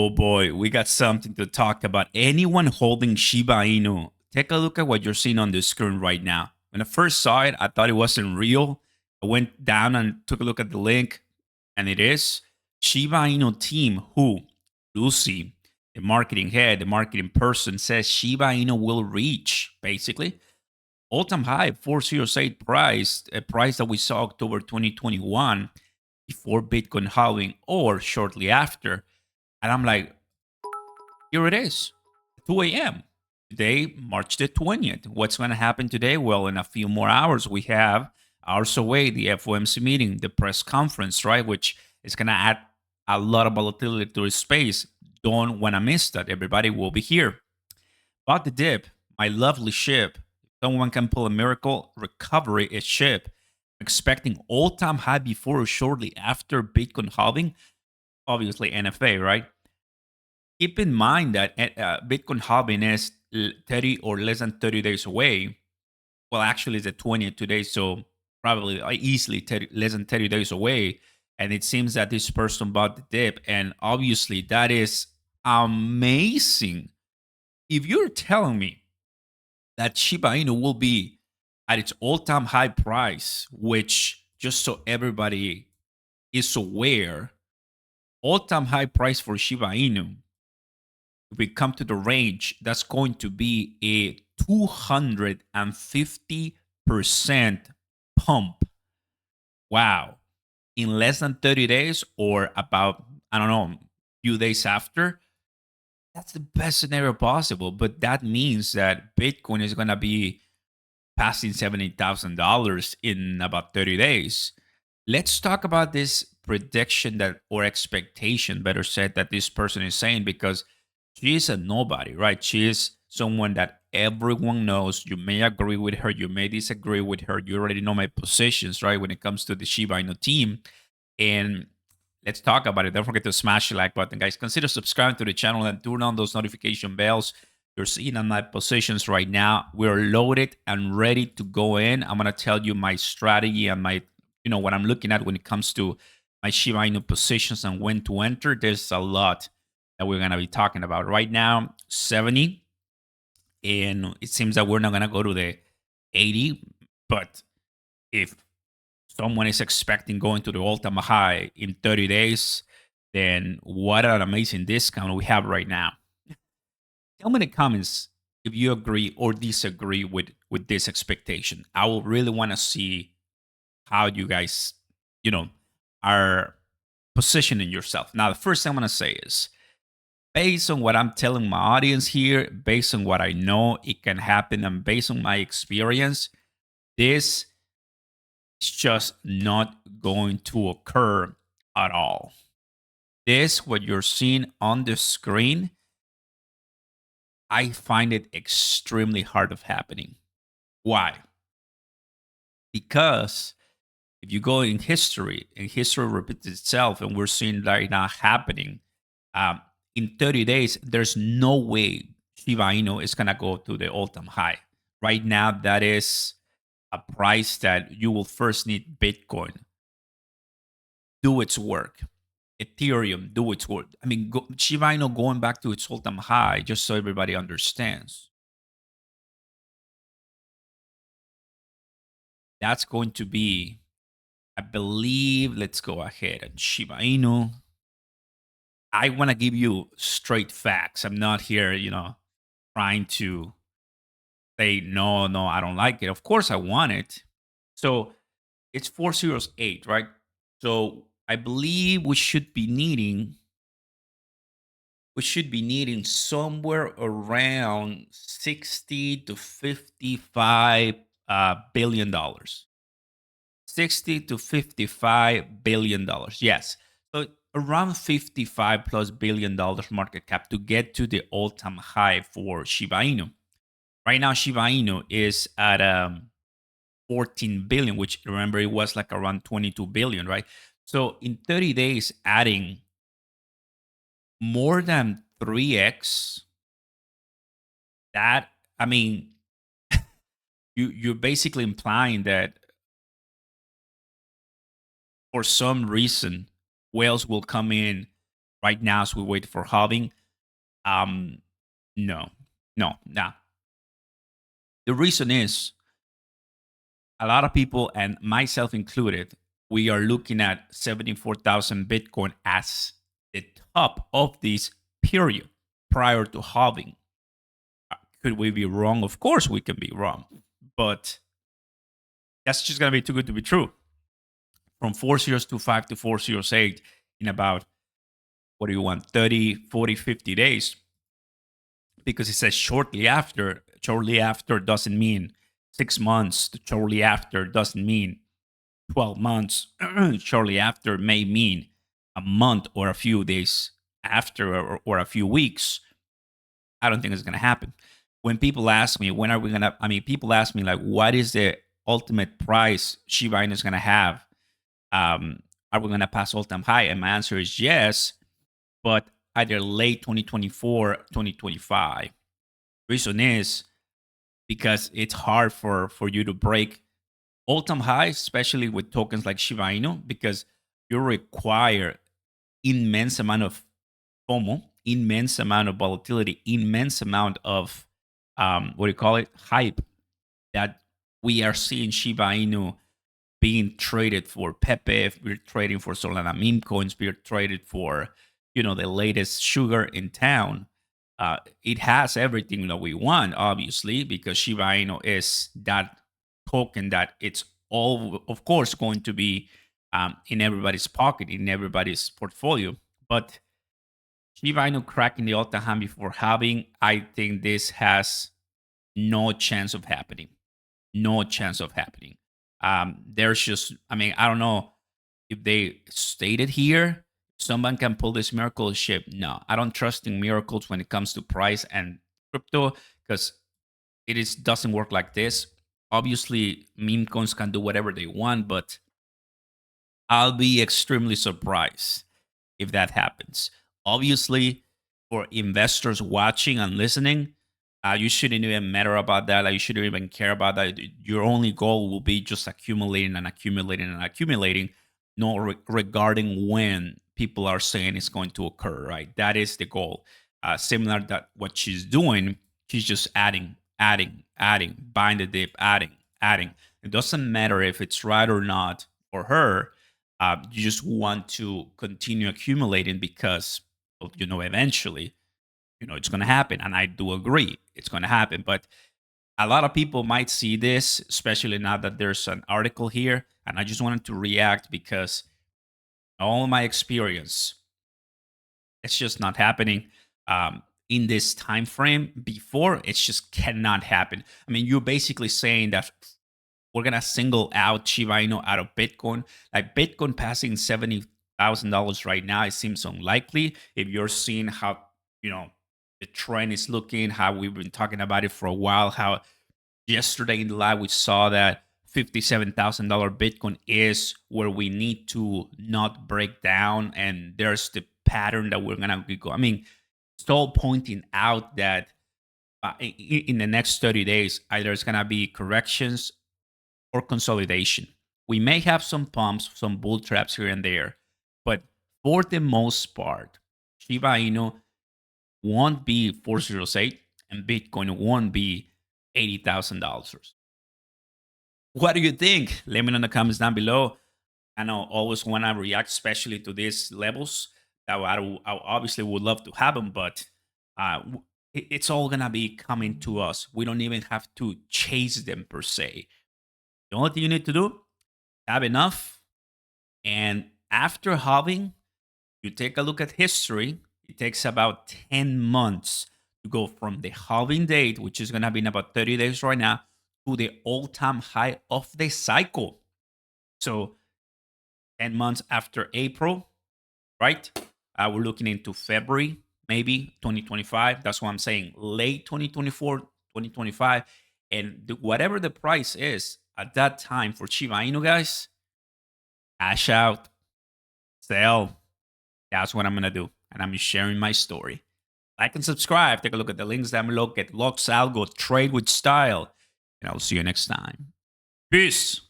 Oh boy, we got something to talk about. Anyone holding Shiba Inu, take a look at what you're seeing on the screen right now. When I first saw it, I thought it wasn't real. I went down and took a look at the link, and it is. Shiba Inu team, who Lucy, the marketing head, the marketing person, says Shiba Inu will reach basically all-time high 408 price, a price that we saw October 2021 before Bitcoin halving or shortly after. And I'm like, here it is, 2 a.m. Today, March the 20th. What's going to happen today? Well, in a few more hours, we have hours away the FOMC meeting, the press conference, right? Which is going to add a lot of volatility to the space. Don't want to miss that. Everybody will be here. About the dip, my lovely ship. Someone can pull a miracle recovery is ship. Expecting all-time high before or shortly after Bitcoin halving. Obviously, NFA, right? Keep in mind that Bitcoin halving is 30 or less than 30 days away. Well, actually, it's the 20th today, so probably easily 30, less than 30 days away. And it seems that this person bought the dip, and obviously that is amazing. If you're telling me that Shiba Inu will be at its all-time high price, which just so everybody is aware, all-time high price for Shiba Inu, if we come to the range, that's going to be a 250% pump. Wow. In less than 30 days or about, I don't know, few days after, that's the best scenario possible. But that means that Bitcoin is going to be passing $70,000 in about 30 days. Let's talk about this prediction that or expectation, better said, that this person is saying, because she is a nobody, right? She is someone that everyone knows. You may agree with her, you may disagree with her. You already know my positions, right, when it comes to the Shiba Inu team. And let's talk about it. Don't forget to smash the like button, guys. Consider subscribing to the channel and turn on those notification bells. You're seeing on my positions right now. We're loaded and ready to go in. I'm gonna tell you my strategy and my, what I'm looking at when it comes to my Shiba Inu positions and when to enter. There's a lot that we're gonna be talking about right now. 70, and it seems that we're not gonna go to the 80. But if someone is expecting going to the all-time high in 30 days, then what an amazing discount we have right now. Tell me in the comments if you agree or disagree with this expectation. I will really want to see how you guys, you know, are positioning yourself. Now, the first thing I'm going to say is, based on what I'm telling my audience here, based on what I know it can happen, and based on my experience, this is just not going to occur at all. This, what you're seeing on the screen, I find it extremely hard of happening. Why? Because if you go in history, and history repeats itself, and we're seeing right now happening, in 30 days, there's no way Shiba Inu is going to go to the all-time high. Right now, that is a price that you will first need Bitcoin do its work. Ethereum do its work. I mean, Shiba Inu going back to its all-time high, just so everybody understands. That's going to be, I believe, let's go ahead and Shiba Inu. I want to give you straight facts. I'm not here, trying to say, no, I don't like it. Of course, I want it. So it's 408, right? So I believe we should be needing somewhere around 60 to 55 billion dollars. 60 to 55 billion dollars. Yes. So around 55 plus billion dollars market cap to get to the all-time high for Shiba Inu. Right now, Shiba Inu is at 14 billion, which, remember, it was like around 22 billion, right? So in 30 days, adding more than 3x, that, I mean, you're basically implying that for some reason whales will come in right now as we wait for halving. Um, no, no, nah. The reason is a lot of people, and myself included, we are looking at 74,000 Bitcoin as the top of this period prior to halving. Could we be wrong? Of course, we can be wrong, but that's just gonna be too good to be true. From 4025 to 408 in about, what do you want, 30, 40, 50 days, because it says shortly after. Shortly after doesn't mean 6 months. Shortly after doesn't mean 12 months. Shortly after may mean a month or a few days after, or a few weeks. I don't think it's going to happen. When people ask me, when are we going to, I mean, people ask me, like, what is the ultimate price Shiba Inu is going to have? Are we going to pass all time high? And my answer is yes, but either late 2024, 2025. Reason is because it's hard for you to break all time highs, especially with tokens like Shiba Inu, because you require immense amount of FOMO, immense amount of volatility, immense amount of what do you call it, hype, that we are seeing Shiba Inu being traded for pepe. We're trading for solana meme coins. We're traded for, the latest sugar in town. It has everything that we want, obviously, because Shiba Inu is that token that it's all, of course, going to be in everybody's pocket, in everybody's portfolio. But Shiba Inu cracking the all-time high before halving, I think this has no chance of happening. No chance of happening. There's just, I mean, I don't know if they stated here someone can pull this miracle ship. No, I don't trust in miracles when it comes to price and crypto, because doesn't work like this. Obviously, meme coins can do whatever they want, but I'll be extremely surprised if that happens. Obviously, for investors watching and listening, you shouldn't even matter about that. Like, you shouldn't even care about that. Your only goal will be just accumulating and accumulating and accumulating, not regarding when people are saying it's going to occur. Right? That is the goal. Similar that what she's doing, she's just adding, adding, adding, buying the dip, adding, adding. It doesn't matter if it's right or not for her. You just want to continue accumulating because, well, eventually, it's going to happen. And I do agree it's going to happen. But a lot of people might see this, especially now that there's an article here. And I just wanted to react because all my experience, it's just not happening in this time frame. Before, it just cannot happen. I mean, you're basically saying that we're gonna single out Shiba Inu out of Bitcoin. Like, Bitcoin passing $70,000 right now, it seems unlikely. If you're seeing how the trend is looking, how we've been talking about it for a while, how yesterday in the live we saw that $57,000 Bitcoin is where we need to not break down, and there's the pattern that we're gonna go. I mean, it's all pointing out that in the next 30 days, either it's gonna be corrections or consolidation. We may have some pumps, some bull traps here and there, but for the most part, Shiba Inu won't be 408 and Bitcoin won't be $80,000. What do you think? Let me know in the comments down below. I know always want to react, especially to these levels. That I obviously would love to have them, but it's all gonna be coming to us. We don't even have to chase them per se. The only thing you need to do, have enough, and after halving, you take a look at history. It takes about 10 months to go from the halving date, which is going to be in about 30 days right now, to the all-time high of the cycle. So 10 months after April, right? We're looking into February, maybe 2025. That's what I'm saying. Late 2024, 2025. And whatever the price is at that time for Shiba Inu, guys, cash out, sell. That's what I'm going to do. And I'm sharing my story. Like and subscribe. Take a look at the links down below. Get Lux Algo, trade with style. And I'll see you next time. Peace.